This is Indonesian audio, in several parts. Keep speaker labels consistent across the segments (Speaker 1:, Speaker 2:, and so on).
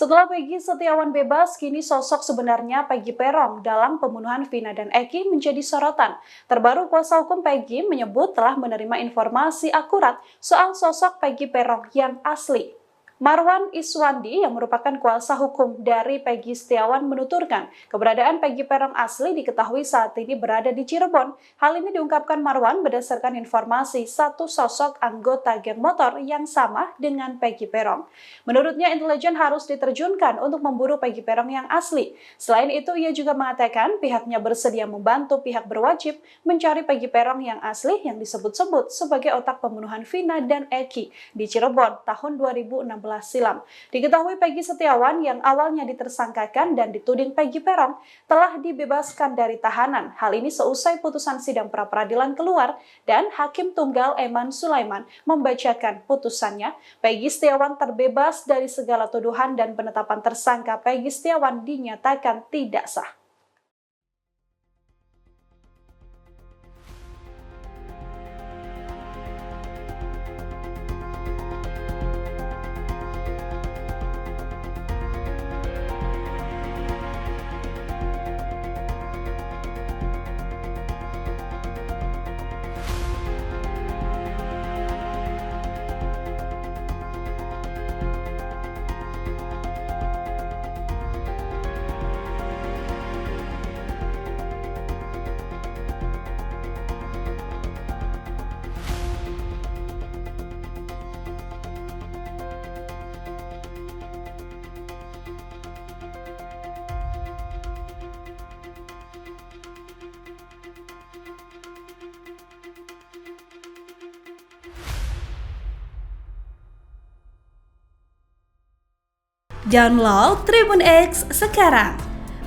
Speaker 1: Setelah Peggy Setiawan bebas, kini sosok sebenarnya Peggy Peron dalam pembunuhan Vina dan Eki menjadi sorotan. Terbaru kuasa hukum Peggy menyebut telah menerima informasi akurat soal sosok Peggy Peron yang asli. Marwan Iswandi yang merupakan kuasa hukum dari Peggy Setiawan menuturkan keberadaan Peggy Peron asli diketahui saat ini berada di Cirebon. Hal ini diungkapkan Marwan berdasarkan informasi satu sosok anggota geng motor yang sama dengan Peggy Peron. Menurutnya intelijen harus diterjunkan untuk memburu Peggy Peron yang asli. Selain itu ia juga mengatakan pihaknya bersedia membantu pihak berwajib mencari Peggy Peron yang asli yang disebut-sebut sebagai otak pembunuhan Vina dan Eki di Cirebon tahun 2016 silam. Diketahui Peggy Setiawan yang awalnya ditersangkakan dan dituding Peggy Peron telah dibebaskan dari tahanan. Hal ini seusai putusan sidang pra-peradilan keluar dan Hakim Tunggal Eman Sulaiman membacakan putusannya. Peggy Setiawan terbebas dari segala tuduhan dan penetapan tersangka Peggy Setiawan dinyatakan tidak sah.
Speaker 2: Download Tribun X sekarang,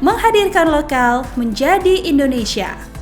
Speaker 2: menghadirkan lokal menjadi Indonesia.